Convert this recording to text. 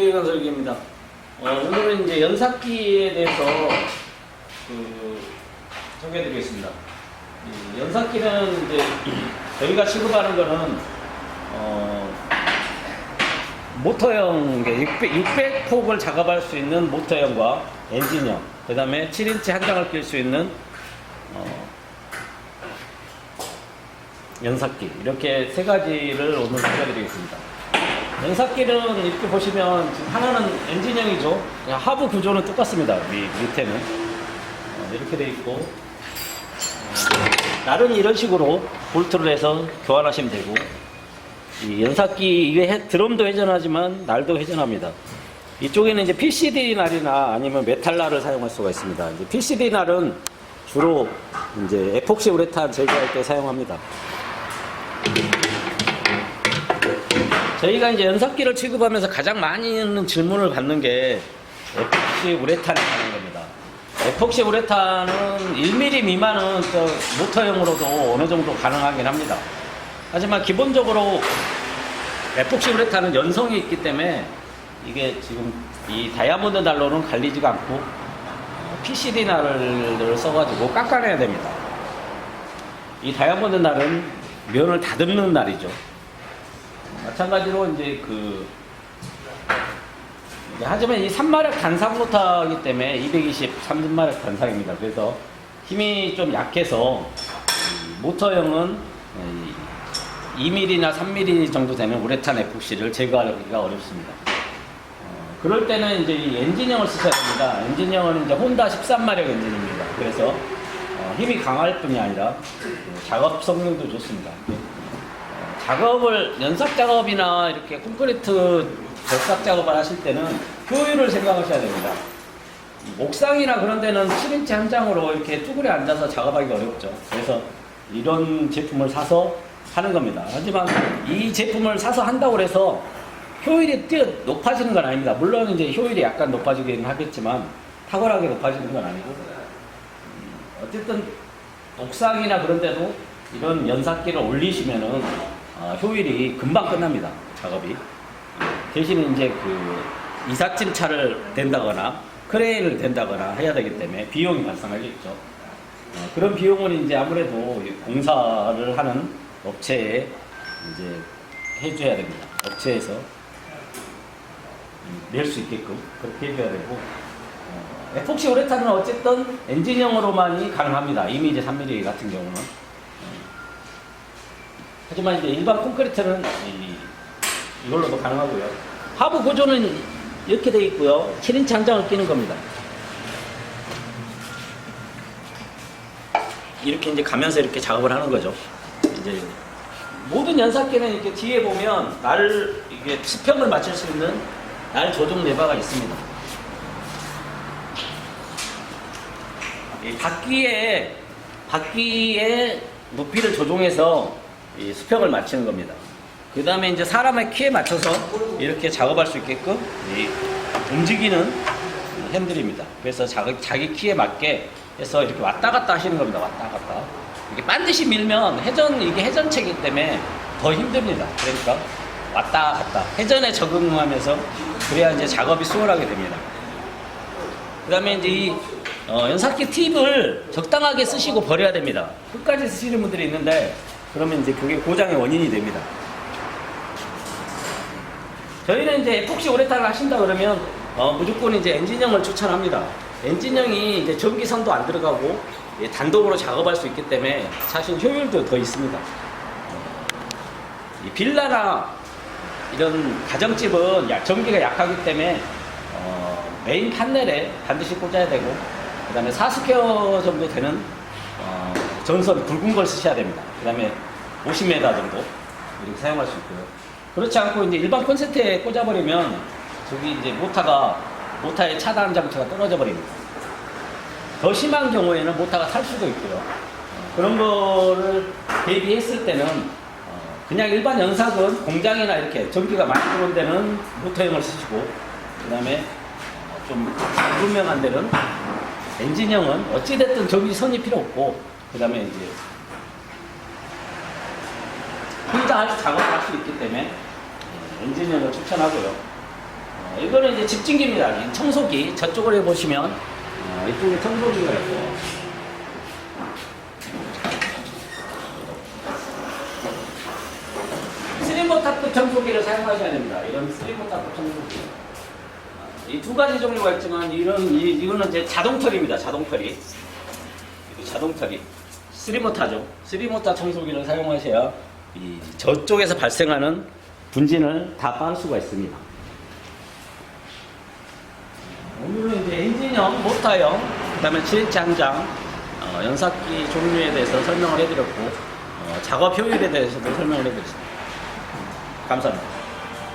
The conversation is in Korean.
이해관 설계입니다. 오늘은 이제 연삭기에 대해서 소개해드리겠습니다. 연삭기는 이제 저희가 취급하는 거는 모터형 600폭을 작업할 수 있는 모터형과 엔진형, 그 다음에 7인치 한 장을 낄 수 있는 연삭기, 이렇게 세 가지를 오늘 소개해드리겠습니다. 연삭기는 이렇게 보시면 지금 하나는 엔진형이죠. 하부 구조는 똑같습니다. 밑에는 이렇게 되어 있고, 날은 이런 식으로 볼트를 해서 교환하시면 되고, 이 연삭기 이게 드럼도 회전하지만 날도 회전합니다. 이쪽에는 이제 PCD 날이나 아니면 메탈 날을 사용할 수가 있습니다. 이제 PCD 날은 주로 이제 에폭시 우레탄 제거할 때 사용합니다. 저희가 이제 연삭기를 취급하면서 가장 많이 있는 질문을 받는 게 에폭시 우레탄에 관한 겁니다. 에폭시 우레탄은 1mm 미만은 모터형으로도 어느 정도 가능하긴 합니다. 하지만 기본적으로 에폭시 우레탄은 연성이 있기 때문에 이게 지금 이 다이아몬드 난로는 갈리지가 않고 PCD 날을 써가지고 깎아내야 됩니다. 이 다이아몬드 날은 면을 다듬는 날이죠. 마찬가지로 이제 하지만 이 3마력 단상 모터이기 때문에 220 3마력 단상입니다. 그래서 힘이 좀 약해서 모터형은 2mm나 3mm 정도 되는 우레탄 에폭시를 제거하기가 어렵습니다. 그럴 때는 이제 이 엔진형을 쓰셔야 됩니다. 엔진형은 이제 혼다 13마력 엔진입니다. 그래서 힘이 강할 뿐이 아니라 작업 성능도 좋습니다. 연삭 작업이나 이렇게 콘크리트 결삭 작업을 하실 때는 효율을 생각하셔야 됩니다. 옥상이나 그런 데는 7인치 한 장으로 이렇게 쭈그려 앉아서 작업하기 어렵죠. 그래서 이런 제품을 사서 하는 겁니다. 하지만 이 제품을 사서 한다고 해서 효율이 높아지는 건 아닙니다. 물론 이제 효율이 약간 높아지긴 하겠지만 탁월하게 높아지는 건 아니고, 어쨌든 옥상이나 그런 데도 이런 연삭기를 올리시면은 효율이 금방 끝납니다. 작업이. 대신에 이제 이삿짐 차를 댄다거나 크레인을 댄다거나 해야 되기 때문에 비용이 발생하겠죠. 그런 비용은 이제 아무래도 공사를 하는 업체에 이제 해줘야 됩니다. 업체에서 낼 수 있게끔 그렇게 해줘야 되고, 에폭시 우레탄은 어쨌든 엔진형으로만이 가능합니다. 2mm, 3mm 같은 경우는. 하지만 이제 일반 콘크리트는 이걸로도 가능하고요. 하부 구조는 이렇게 되어 있고요. 7인치 한 장을 끼는 겁니다. 이렇게 이제 가면서 이렇게 작업을 하는 거죠. 이제 모든 연삭기는 이렇게 뒤에 보면 이게 수평을 맞출 수 있는 날 조정 레버가 있습니다. 이 바퀴의 높이를 조종해서 이 수평을 맞추는 겁니다. 그 다음에 이제 사람의 키에 맞춰서 이렇게 작업할 수 있게끔 움직이는 핸들입니다. 그래서 자기 키에 맞게 해서 이렇게 왔다 갔다 하시는 겁니다. 왔다 갔다. 이게 반드시 밀면 이게 회전체이기 때문에 더 힘듭니다. 그러니까 왔다 갔다 회전에 적응하면서 그래야 이제 작업이 수월하게 됩니다. 그 다음에 이제 이 연삭기 팁을 적당하게 쓰시고 버려야 됩니다. 끝까지 쓰시는 분들이 있는데 그러면 이제 그게 고장의 원인이 됩니다. 저희는 이제 에폭시 우레탄을 하신다 그러면 무조건 이제 엔진형을 추천합니다. 엔진형이 이제 전기선도 안 들어가고 단독으로 작업할 수 있기 때문에 사실 효율도 더 있습니다. 이 빌라나 이런 가정집은 전기가 약하기 때문에 메인 판넬에 반드시 꽂아야 되고, 그 다음에 4스퀘어 정도 되는 전선 굵은 걸 쓰셔야 됩니다. 그 다음에 50m 정도 이렇게 사용할 수 있고요. 그렇지 않고 이제 일반 콘센트에 꽂아버리면 저기 이제 모터의 차단 장치가 떨어져 버립니다. 더 심한 경우에는 모터가 탈 수도 있고요. 그런 거를 대비했을 때는 그냥 일반 연삭은 공장이나 이렇게 전기가 많이 들어온 데는 모터형을 쓰시고, 그 다음에 좀 불분명한 데는 엔진형은 어찌됐든 전기선이 필요 없고, 그 다음에 이제 혼자 작업을 할 수 있기 때문에 엔진형을 추천하고요. 이거는 이제 집진기입니다. 청소기. 저쪽으로 해보시면, 이쪽에 청소기가 있고. 스리모타급 청소기를 사용하셔야 됩니다. 이런 스리모타급 청소기. 이 두 가지 종류가 있지만, 이거는 이제 자동털이입니다. 자동털이. 자동털이. 스리모타죠. 스리모타 청소기를 사용하셔야 저쪽에서 발생하는 분진을 다 빨 수가 있습니다. 오늘은 이제 엔진형, 모터형, 그 다음에 7인치 한장, 연삭기 종류에 대해서 설명을 해드렸고, 작업 효율에 대해서도 설명을 해드렸습니다. 감사합니다.